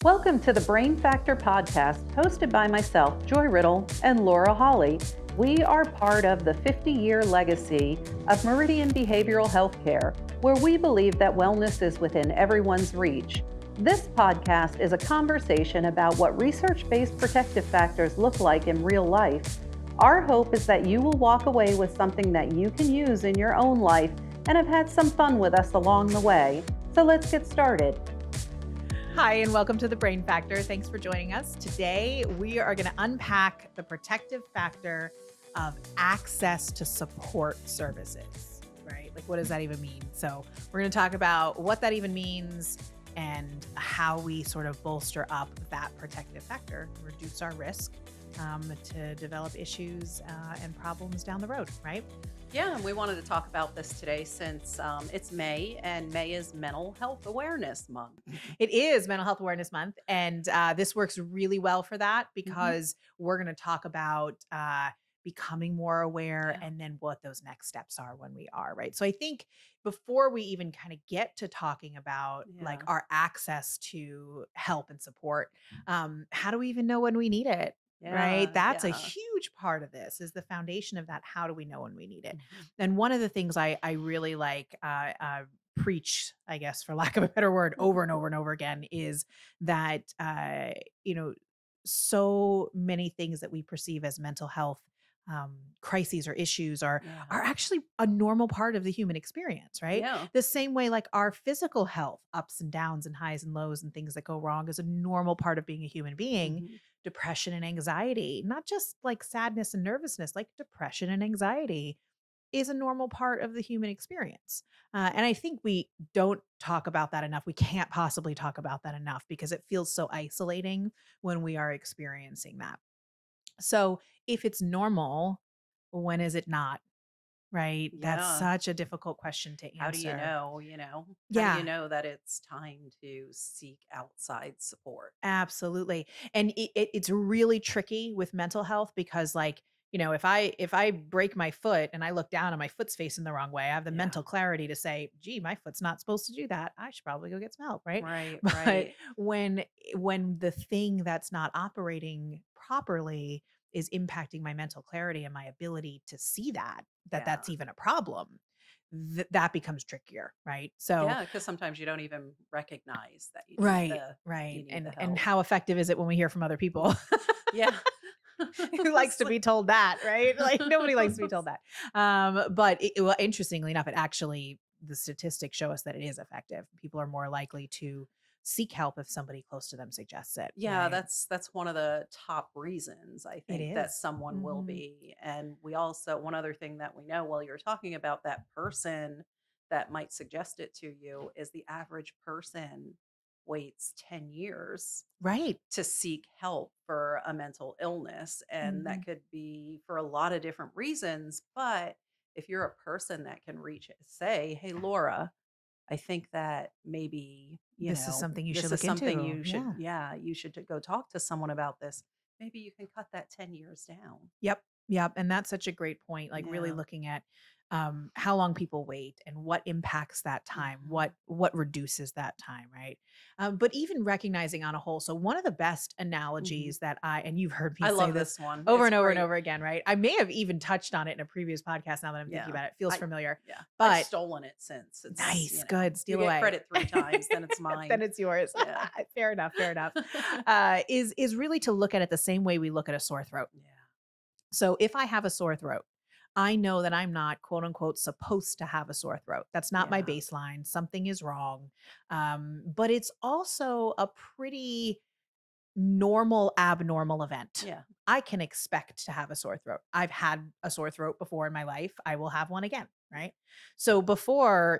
Welcome to the Brain Factor podcast, hosted by myself, Joy Riddle, and Laura Hawley. We are part of the 50-year legacy of Meridian Behavioral Healthcare, where we believe that wellness is within everyone's reach. This podcast is a conversation about what research-based protective factors look like in real life. Our hope is that you will walk away with something that you can use in your own life and have had some fun with us along the way. So let's get started. Hi, and welcome to the Brain Factor. Thanks for joining us. Today, we are going to unpack the protective factor of access to support services, right? Like, what does that even mean? So we're going to talk about what that even means and how we sort of bolster up that protective factor, reduce our risk to develop issues and problems down the road, right? Yeah, and we wanted to talk about this today since it's May, and May is Mental Health Awareness Month. It is Mental Health Awareness Month, and this works really well for that because we're going to talk about becoming more aware and then what those next steps are when we are, right? So I think before we even kind of get to talking about like our access to help and support, how do we even know when we need it? Right. That's a huge part of this is the foundation of that. How do we know when we need it? And one of the things I really like, preach, I guess, for lack of a better word, over and over and over again is that, so many things that we perceive as mental health crises or issues are actually a normal part of the human experience, right? Yeah. The same way like our physical health, ups and downs and highs and lows and things that go wrong is a normal part of being a human being. Depression and anxiety, not just like sadness and nervousness, like depression and anxiety is a normal part of the human experience. And I think we don't talk about that enough. We can't possibly talk about that enough because it feels so isolating when we are experiencing that. So if it's normal, when is it not? Right? That's Yeah. such a difficult question to answer. How do you know, How do you know that it's time to seek outside support? Absolutely. And it's really tricky with mental health because like, if I break my foot and I look down and my foot's facing the wrong way, I have the mental clarity to say, gee, my foot's not supposed to do that. I should probably go get some help, right? Right, But right. when the thing that's not operating properly is impacting my mental clarity and my ability to see that's even a problem, that becomes trickier, right? So Yeah, because sometimes you don't even recognize that right, you right. need the And help. how effective is it when we hear from other people? Yeah. Who likes It's to like be told that, right? Like nobody likes to be told that. But well, interestingly enough, the statistics show us that it is effective. People are more likely to seek help if somebody close to them suggests it, Yeah, right? that's one of the top reasons I It think that is. someone will Mhm. be. And we also, one other thing that we know while you're talking about that person that might suggest it to you is the average person waits 10 years Right. to seek help for a mental illness. And that Mhm. could be for a lot of different reasons. But if you're a person that can say, hey, Laura, I think that maybe, This is something you should this is look something into. you should, Yeah. you should go talk to someone about this. Maybe you can cut that 10 years down. Yep. Yep. And that's such a great point. Like really Yeah. looking at how long people wait and what impacts that time, Mhm. what reduces that time, right? But even recognizing on a whole. So one of the best Mhm. analogies that and you've heard me I say love this this one. over It's and over and great. over again, right? I may have even touched on it in a previous podcast. Now that I'm thinking Yeah. about it, it feels I familiar. yeah. I've But stolen it since it's, nice, good, you steal get away. credit 3 times, then it's Then mine. it's yours. Yeah. Fair enough. Fair enough. Is really to look at it the same way we look at a sore throat. Yeah. So if I have a sore throat, I know that I'm not quote unquote supposed to have a sore throat. That's not my Yeah. baseline. Something is wrong. But it's also a pretty normal, abnormal event. Yeah. I can expect to have a sore throat. I've had a sore throat before in my life. I will have one again. Right. So before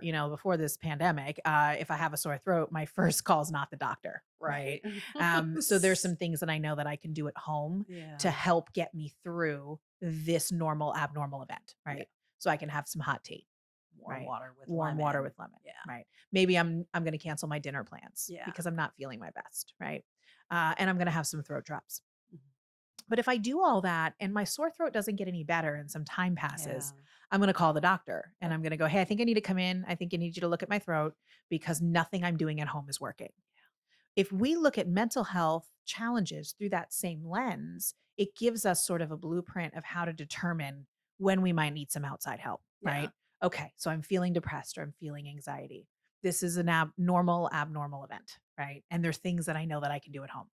this pandemic, if I have a sore throat, my first call is not the doctor. Right. Right. So there's some things that I know that I can do at home to Yeah. help get me through this normal, abnormal event. Yeah. Right. So I can have some hot tea. Warm Right. water with Warm water lemon. with lemon. Yeah. Right. Maybe I'm going to cancel my dinner plans Yeah. because I'm not feeling my best. Right. And I'm going to have some throat drops. Mhm. But if I do all that and my sore throat doesn't get any better and some time Yeah. passes, I'm going to call the doctor and Yep. I'm going to go, hey, I think I need to come in. I think I need you to look at my throat because nothing I'm doing at home is working. if we look at mental health challenges through that same lens, it gives us sort of a blueprint of how to determine when we might need some outside help, Yeah. right? Okay, so I'm feeling depressed or I'm feeling anxiety. This is an abnormal event, right? And there's things that I know that I can do at home.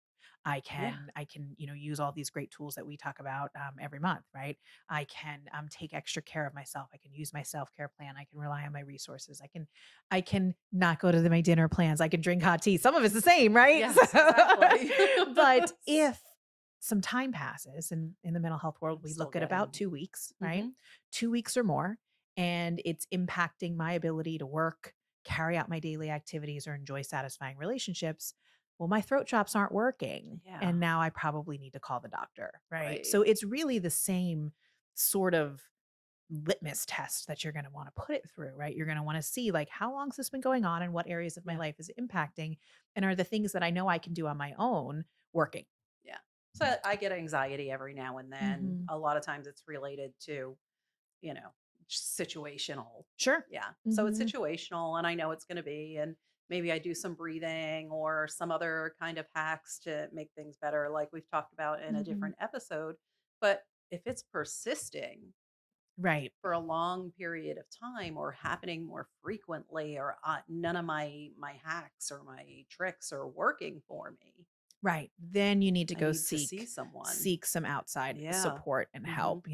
Yeah. I can, use all these great tools that we talk about every month, right? I can take extra care of myself. I can use my self care plan. I can rely on my resources. I can not go to my dinner plans. I can drink hot tea. Some of it's the same, right? Yes, exactly. But if some time passes, and in the mental health world, I'm we still look at about getting. 2 weeks, right? Hmm. 2 weeks or more, and it's impacting my ability to work, carry out my daily activities, or enjoy satisfying relationships. Well, my throat drops aren't working. Yeah. And now I probably need to call the doctor, right? Right. So it's really the same sort of litmus test that you're going to want to put it through, right? You're going to want to see like how long has this been going on and what areas of my Yeah. life is it impacting, and are the things that I know I can do on my own working? Yeah. So I get anxiety every now and then. Mhm. A lot of times it's related to, you know, situational. Sure. Yeah. So it's Mhm. situational and I know it's going to be. And maybe I do some breathing or some other kind of hacks to make things better, like we've talked about in a Mhm. different episode. But if it's persisting Right. for a long period of time or happening more frequently, or none of my hacks or my tricks are working for me, Right. Then you need to I go need to see seek someone. seek some outside Yeah. support and Mhm. help.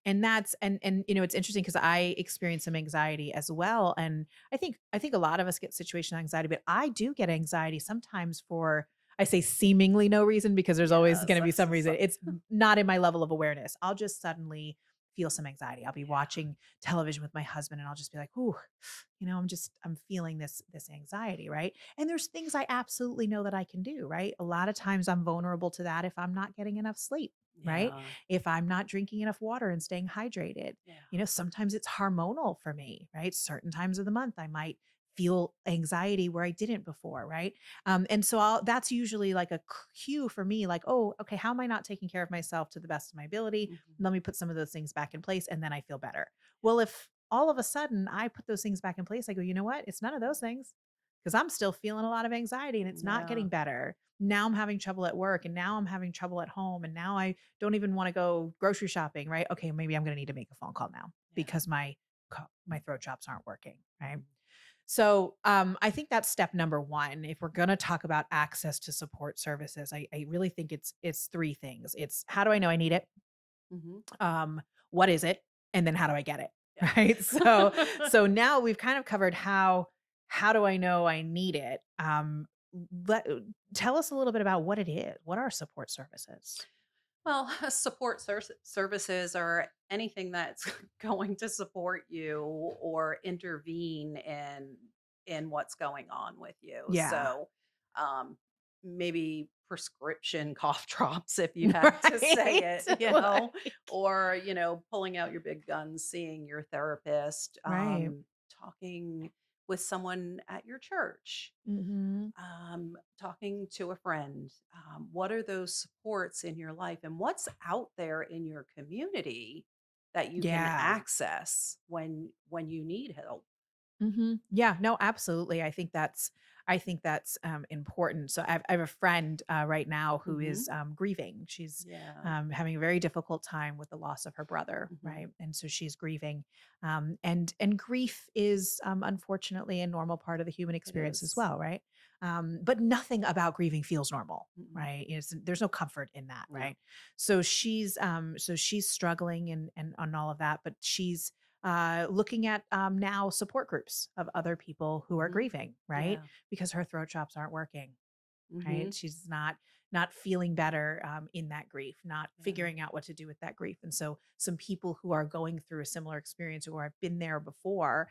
And that's and it's interesting because I experience some anxiety as well. And I think a lot of us get situational anxiety, but I do get anxiety sometimes for, I say seemingly no reason, because there's always Yes, going to be that's some just reason. It's not in my level of awareness. I'll just suddenly feel some anxiety. I'll be yeah. watching television with my husband and I'll just be like, "Ooh, I'm feeling this anxiety," right? And there's things I absolutely know that I can do, right? A lot of times I'm vulnerable to that if I'm not getting enough sleep, right? Yeah. If I'm not drinking enough water and staying hydrated. Yeah. Sometimes it's hormonal for me, right? Certain times of the month I might feel anxiety where I didn't before, right? And so that's usually like a cue for me, like, oh, okay, how am I not taking care of myself to the best of my ability? Mhm. Let me put some of those things back in place and then I feel better. Yeah. Well, if all of a sudden I put those things back in place, I go, you know what? It's none of those things, because I'm still feeling a lot of anxiety and it's not Yeah. getting better. Now I'm having trouble at work and now I'm having trouble at home and now I don't even want to go grocery shopping, right? Okay, maybe I'm going to need to make a phone call now Yeah. because my throat drops aren't working, right? Mhm. So I think that's step number one. If we're going to talk about access to support services, I really think it's three things. It's how do I know I need it? Mhm. What is it? And then how do I get it? Yeah. Right. So now we've kind of covered how do I know I need it? Let Tell us a little bit about what it is. What are support services? Well, support services are anything that's going to support you or intervene in what's going on with you. Yeah. So, um, maybe prescription cough drops, if you had to say Right. it, Like, or pulling out your big guns, seeing your therapist, right. talking with someone at your church, Hmm. talking to a friend. What are those supports in your life, and what's out there in your community that you can Yeah. access when you need help? Yeah, no, absolutely. I think that's important. So I have a friend right now who Hmm. is grieving. She's Yeah. having a very difficult time with the loss of her brother, Hmm. right? And so she's grieving, and grief is unfortunately a normal part of the human It experience as is. well, right? But nothing about grieving feels normal, Mm-mm. right? There's no comfort in that, No. right? So she's struggling and on all of that, but she's looking at now support groups of other people who are Hmm. grieving, right? Yeah. Because her throat drops aren't working, Hmm. right? She's not feeling better in that grief, not Yeah. figuring out what to do with that grief. And so some people who are going through a similar experience or have been there before,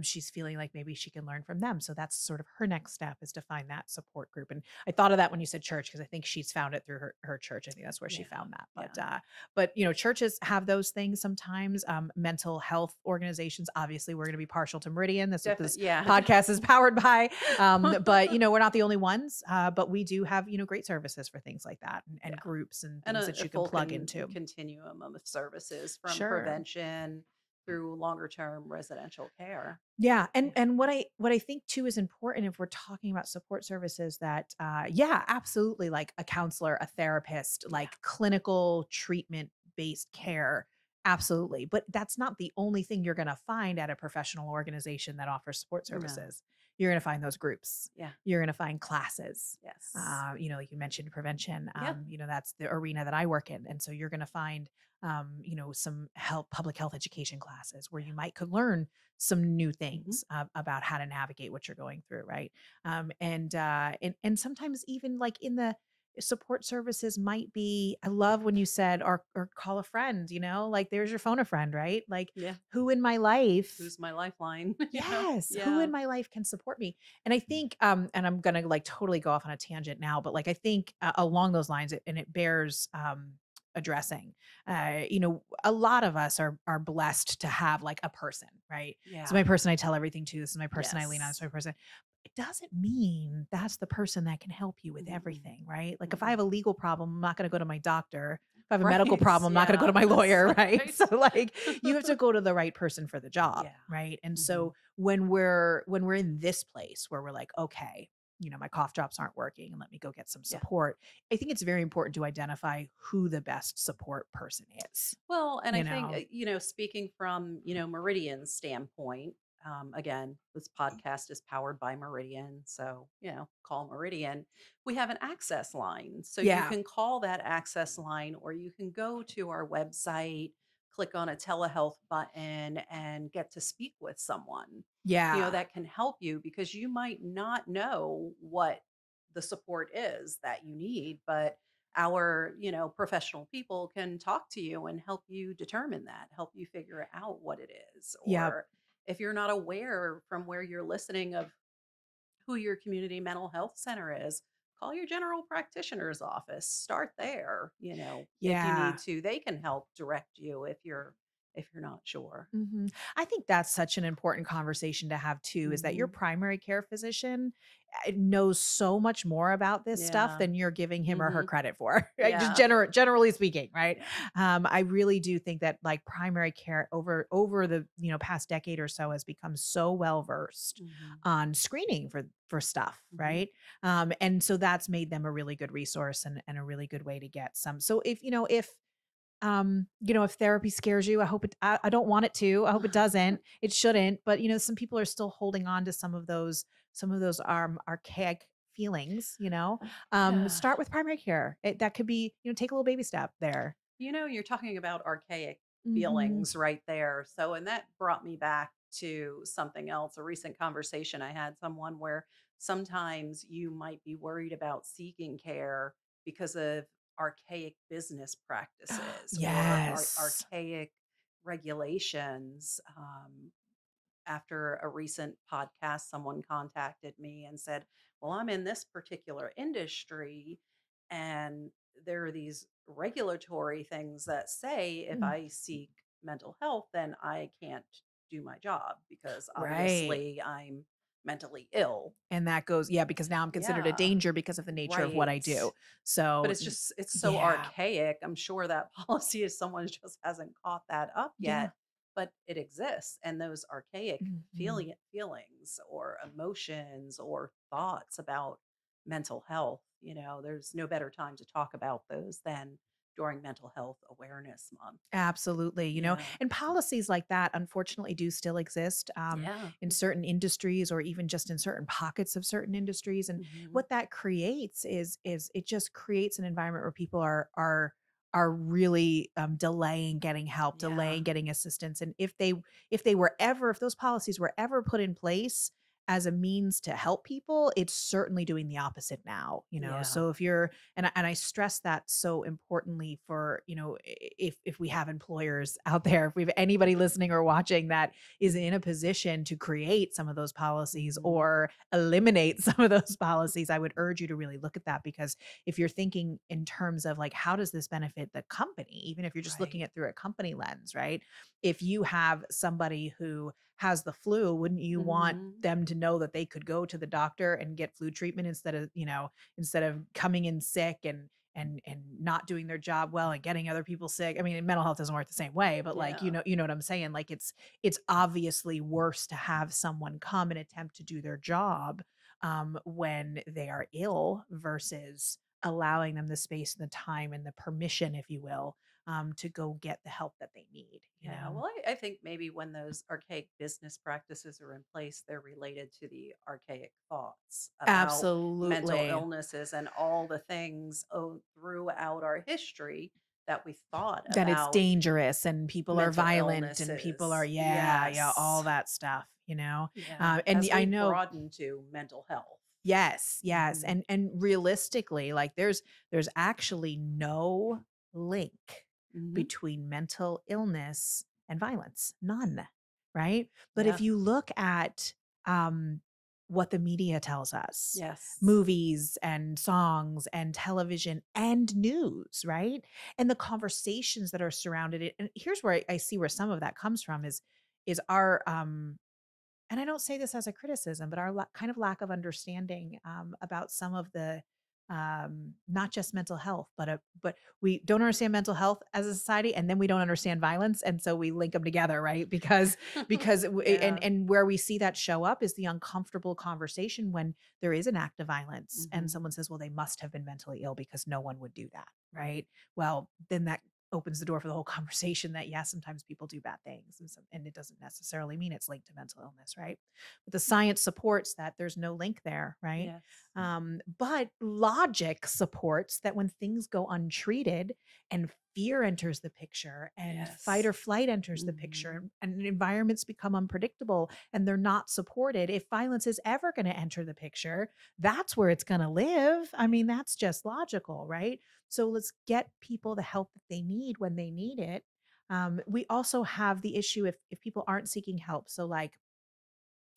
she's feeling like maybe she can learn from them. So that's sort of her next step, is to find that support group. And I thought of that when you said church, because I think she's found it through her church. I think that's where she Yeah. found that. Yeah. But churches have those things sometimes. Mental health organizations, obviously, we're going to be partial to Meridian. That's what this Definitely. Yeah. podcast is powered by. But we're not the only ones. But we do have great services for things like that, and Yeah. groups and And things that a you can full plug into. continuum of services, from Sure. prevention through longer term residential care. Yeah, Yeah. and what I think too is important if we're talking about support services that yeah, absolutely, like a counselor, a therapist, Yeah. like clinical treatment based care. Absolutely. But that's not the only thing you're going to find at a professional organization that offers support No. services. You're going to find those groups. Yeah. You're going to find classes. Yes. Like you mentioned prevention. Yeah. That's the arena that I work in. And so you're going to find some public health education classes where Yeah. you might could learn some new Mhm. things about how to navigate what you're going through, right? And sometimes even like in the support services might be. I love when you said or call a friend. Like there's your phone a friend, right? Like Yeah. who in my life. Who's my lifeline? Yes, who Yeah. in my life can support me? And I think, and I'm gonna like totally go off on a tangent now, but like I think along those lines, and it bears addressing. A lot of us are blessed to have like a person, right? This is Yeah. my person I tell everything to. This is my person I lean on. This is Yes. my person. It doesn't mean that's the person that can help you with Mm-mm. everything, right? Like if I Mm-mm. have a legal problem, I'm not going to go to my doctor. If I have a medical Right. problem, I'm not going to go to Yeah. my That's lawyer, right? right. So like you have to go to the right person for the job, Yeah. right? And Mhm. so when we're in this place where we're like, okay, my cough drops aren't working and let me go get some Yeah. support. I think it's very important to identify who the best support person is, Well, and I you think, know. speaking from, Meridian's standpoint, again, this podcast is powered by Meridian. So, call Meridian. We have an access line. So you Yeah. can call that access line, or you can go to our website, click on a telehealth button, and get to speak with someone, Yeah. that can help you, because you might not know what the support is that you need, but our professional people can talk to you and help you determine that, help you figure out what it is. Yep. Or if you're not aware from where you're listening of who your community mental health center is, call your general practitioner's office, start there. If you need Yeah. to, they can help direct you if you're not sure. I think that's such an important conversation to have too, is that your Hmm. primary care physician knows so much more about this stuff Yeah. than you're giving him or her Hmm. credit for, right? Just Yeah. generally speaking, right? Yeah. I really do think that like primary care over the past decade or so has become so well versed Hmm. on screening for stuff, Hmm. right? And so that's made them a really good resource and a really good way to get some. So if therapy scares you, I don't want it to. I hope it doesn't. It shouldn't. But some people are still holding on to some of those archaic feelings, Yeah. Start with primary care. That could be, take a little baby step there. You're talking about archaic Mhm. feelings right there. So, and that brought me back to something else, a recent conversation I had someone where sometimes you might be worried about seeking care because of archaic business practices or Yes. archaic regulations. After a recent podcast, someone contacted me and said, well, I'm in this particular industry, and there are these regulatory things that say if Mm. I seek mental health, then I can't do my job because Right. obviously I'm mentally ill. And that goes, yeah, because now I'm considered a Yeah, danger because of the nature of what I right. do. But So, it's so yeah. archaic. I'm sure that policy is someone just hasn't caught that up Yeah. yet, but it exists. And those archaic Mhm. feelings or emotions or thoughts about mental health, there's no better time to talk about those than during Mental Health Awareness Month. Absolutely. Yeah. And policies like that unfortunately do still exist Yeah. in certain industries or even just in certain pockets of certain industries. And Hmm. what that creates is it just creates an environment where people are really delaying getting help, Yeah. delaying getting assistance. And if those policies were ever put in place as a means to help people, it's certainly doing the opposite now. Yeah. So if you're and I stress that so importantly for, if we have employers out there, if we have anybody listening or watching that is in a position to create some of those policies Hmm. or eliminate some of those policies, I would urge you to really look at that because if you're thinking in terms of like, how does this benefit the company, even if you're just looking Right. at through a company lens, right? If you have somebody who has the flu, wouldn't you want Hmm. them to know that they could go to the doctor and get flu treatment instead of coming in sick and not doing their job well and getting other people sick. I mean, mental health doesn't work the same way, but like, Yeah. you know what I'm saying? Like it's obviously worse to have someone come and attempt to do their job when they are ill versus allowing them the space and the time and the permission, if you will, to go get the help that they need, you Yeah, know? well, I think maybe when those archaic business practices are in place, they're related to the archaic thoughts about mental Absolutely. illnesses and all the things throughout our history that we thought That it's about dangerous and people are mental violent and people are, illnesses. yeah, all Yes. that stuff, you know? Yeah, And as I we've know, broadened to mental health. yes. Hmm. And realistically, like there's actually no link Hmm. between mental illness and violence. None. Right? But if Yeah. you look at um what the media tells us, Yes. movies and songs and television and news, right? And the conversations that are surrounded it. And here's where I see where some of that comes from is our and I don't say this as a criticism, but our kind of lack of understanding about some of the not just mental health, but we don't understand mental health as a society, and then we don't understand violence, and so we link them together, right? Yeah. And where we see that show up is the uncomfortable conversation when there is an act of violence, and Hmm. someone says, "Well, they must have been mentally ill because no one would do that," right? Well, then that opens the door for the whole conversation that yes, sometimes people do bad things and it doesn't necessarily mean it's linked to mental illness, right? But the science supports that there's no link there, right? Yes. But logic supports that when things go untreated and fear enters the picture and fight Yes. or flight enters the picture Hmm. and environments become unpredictable and they're not supported, if violence is ever going to enter the picture, that's where it's going to live. I mean, that's just logical, right? So let's get people the help that they need when they need it. We also have the issue if people aren't seeking help. So like,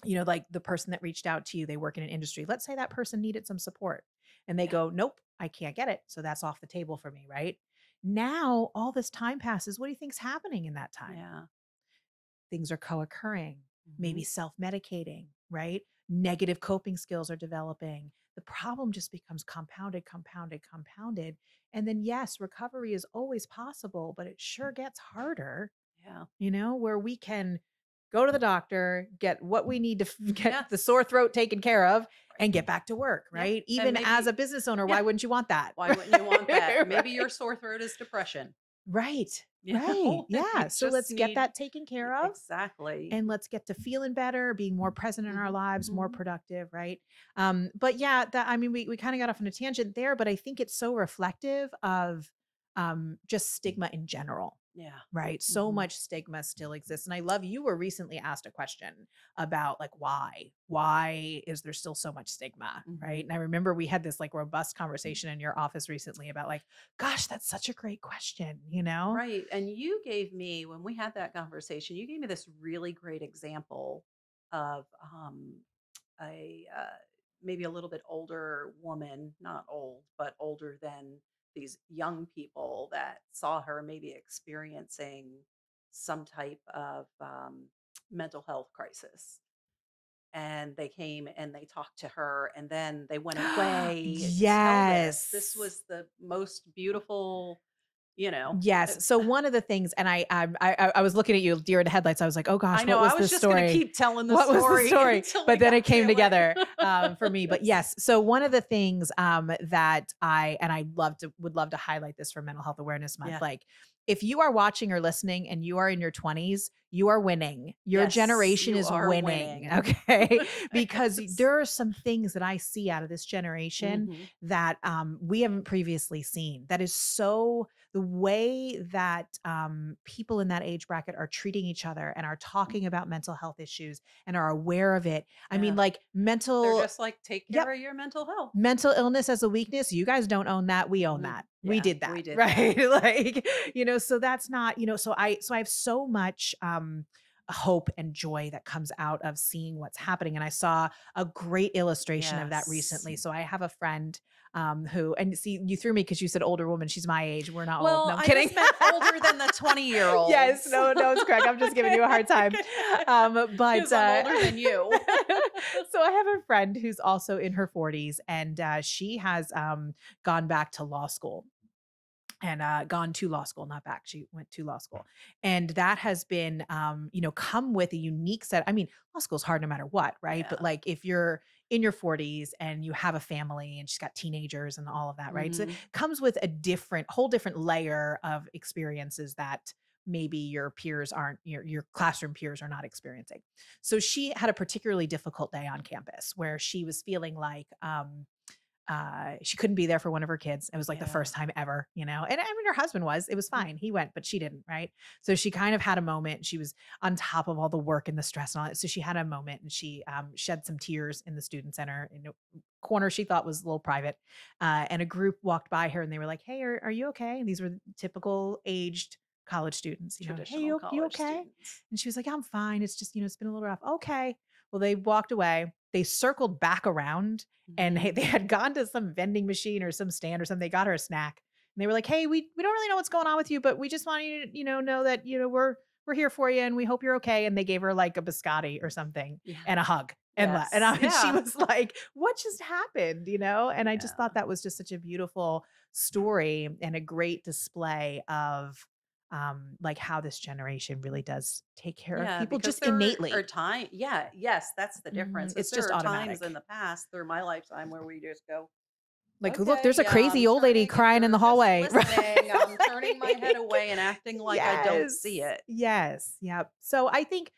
you know, like the person that reached out to you, they work in an industry. Let's say that person needed some support and they Yeah. go, nope, I can't get it. So that's off the table for me, right? Now all this time passes. What do you think's happening in that time? Yeah. Things are co-occurring, Hmm. maybe self-medicating, right? Negative coping skills are developing. The problem just becomes compounded. And then yes, recovery is always possible, but it sure gets harder, Yeah. you know, where we can go to the doctor, get what we need to get the Yes. sore throat taken care of Right. and get back to work, Yeah. right? And Even as maybe, a business owner, yeah, why wouldn't you want that? why wouldn't you want that? Maybe Right. your sore throat is depression, Right. you Right. know, and you Yeah. So just let's get need that taken care of exactly. and let's get to feeling better, being more present in our Hmm. lives, more Hmm. productive, right? But yeah, that I mean, we kind of got off on a tangent there, but I think it's so reflective of just stigma in general, Yeah. right? So Hmm. much stigma still exists. And I love you were recently asked a question about like why is there still so much stigma, right? Hmm. And I remember we had this like robust conversation in your office recently about like, gosh, that's such a great question, you know? Right. And you gave me, when we had that conversation, you gave me this really great example of a maybe a little bit older woman, not old, but older than these young people that saw her maybe experiencing some type of mental health crisis. And they came and they talked to her, and then they went away. Tell this. This Yes. was the most beautiful, you know. Yes. So one of the things, and I was looking at you deer in the headlights. I was like, oh I gosh, know. what I was was the just going to story? keep telling the What was the story story? until we But then it got came to together it. for me. But yes. So one of the things that I would love to highlight this for Mental Health Awareness Month. Yeah. Like, if you are watching or listening and you are in your 20s, you are winning. Your Yes, generation you is are winning. winning. Okay, because Yes. there are some things that I see out of this generation Mhm. that we haven't previously seen. That is so the way that people in that age bracket are treating each other and are talking about mental health issues and are aware of it. I mean, Yeah. like They're just like, take yep, care of your mental health. mental illness as a weakness. You guys don't own that. We own Mhm. that. We Yeah, did that. we did that. Right. Like, so that's not, so I have so much hope and joy that comes out of seeing what's happening. And I saw a great illustration of that Yes. recently. So I have a friend who, and see, you threw me because you said older woman. She's my age. We're not old. No, Well, I'm I kidding. just meant older than the 20-year-olds Yes, olds. no, it's correct. I'm just giving you a hard time. But Because I'm older than you. so I have a friend who's also in her 40s, and she has gone back to law school. and gone to law school, not back. She went to law school. And that has been, come with a unique set. I mean, law school is hard no matter what, right? But Yeah. like if you're in your 40s and you have a family and she's got teenagers and all of that, right? So it Hmm. comes with a whole different layer of experiences that maybe your peers aren't, your classroom peers are not experiencing. So she had a particularly difficult day on campus where she was feeling like, she couldn't be there for one of her kids. It was like the Yeah. first time ever, And I mean, her husband it was fine. He went, but she didn't, right? So she kind of had a moment. She was on top of all the work and the stress and all that. So she had a moment and she shed some tears in the student center in a corner she thought was a little private. And a group walked by her and they were like, "Hey, are you okay?" And these were typical aged college students, "Hey, Traditional you college okay?" students. And she was like, "I'm fine. It's just, it's been a little rough." "Okay." Well, they walked away. They circled back around and Mhm. they had gone to some vending machine or some stand or something. They got her a snack and they were like, "Hey, we don't really know what's going on with you, but we just want you to, know that, we're here for you and we hope you're okay." And they gave her like a biscotti or something Yeah. and a hug Yes. and she Yeah. was like, "What just happened?" And I just Yeah. thought that was just such a beautiful story and a great display of like how this generation really does take care of Yeah, people because just there are innately. time. Yeah, yes, that's the difference. Because It's there just are times in automatic. the past through my lifetime where we just go, Like, "Look, okay, there's a yeah, crazy I'm old lady turning. If crying in the you're just hallway." listening, I'm turning my head Right? away and acting like I don't see Yes. it. Yes. Yep. So I think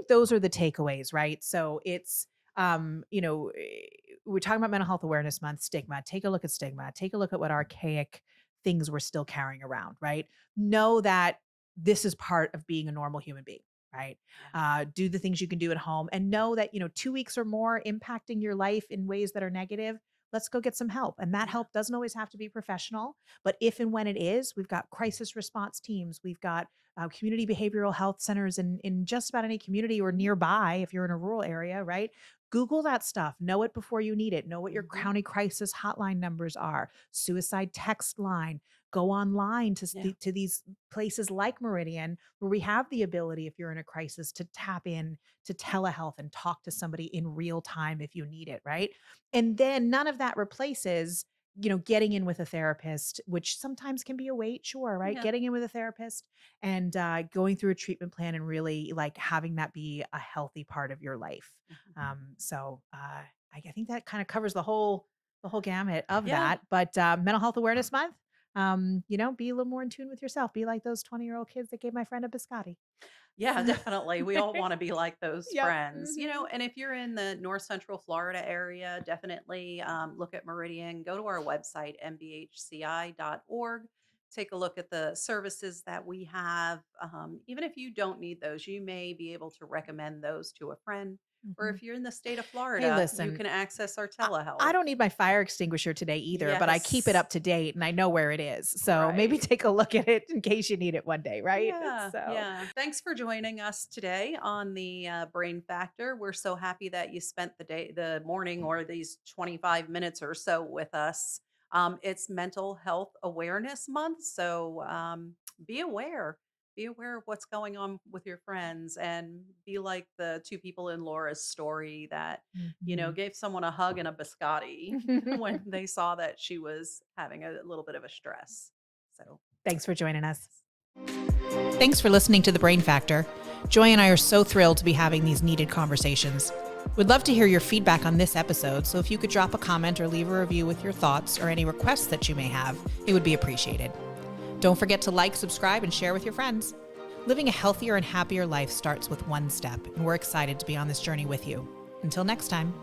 those are the takeaways, right? So it's we're talking about mental health awareness month, stigma. Take a look at stigma. Take a look at what archaic things we're still carrying around, right? Know that this is part of being a normal human being, right? Yeah. Do the things you can do at home and know that, 2 weeks or more impacting your life in ways that are negative. Let's go get some help. And that Yeah. help doesn't always have to be professional. But if and when it is, we've got crisis response teams. We've got community behavioral health centers in just about any community or nearby if you're in a rural area, right? Google that stuff. Know it before you need it. Know what your Hmm. county crisis hotline numbers are, suicide text line. Go online Yeah. to these places like Meridian, where we have the ability, if you're in a crisis, to tap in to telehealth and talk to somebody in real time if you need it, right? And then none of that replaces getting in with a therapist, which sometimes can be a wait, sure, right? Yeah. Getting in with a therapist and going through a treatment plan and really like having that be a healthy part of your life. Mhm. I think that kind of covers the whole gamut of Yeah. that. But Mental Health Awareness Month, be a little more in tune with yourself. Be like those 20-year-old kids that gave my friend a biscotti. Yeah, So, definitely. We all want to be like those yep. friends, and if you're in the North Central Florida area, definitely look at Meridian. Go to our website, mbhci.org. Take a look at the services that we have. Even if you don't need those, you may be able to recommend those to a friend. Or Mhm. if you're in the state of Hey, Florida, you listen, can access our I telehealth. don't need my fire extinguisher today either, but I keep it Yes, up to date and I know where it is. So maybe right. take a look at it in case you need it one day, right? Yeah, So yeah. Thanks for joining us today on the Brain Factor. We're so happy that you spent the morning, or these 25 minutes or so with us. It's Mental Health Awareness Month, so be aware. Be aware of what's going on with your friends, and be like the two people in Laura's story that Mhm. gave someone a hug and a biscotti when they saw that she was having a little bit of a stress. So. Thanks for joining us. Yes. Thanks for listening to The Brain Factor. Joy and I are so thrilled to be having these needed conversations. We'd love to hear your feedback on this episode, so if you could drop a comment or leave a review with your thoughts or any requests that you may have, it would be appreciated. Don't forget to like, subscribe, and share with your friends. Living a healthier and happier life starts with one step, and we're excited to be on this journey with you. Until next time.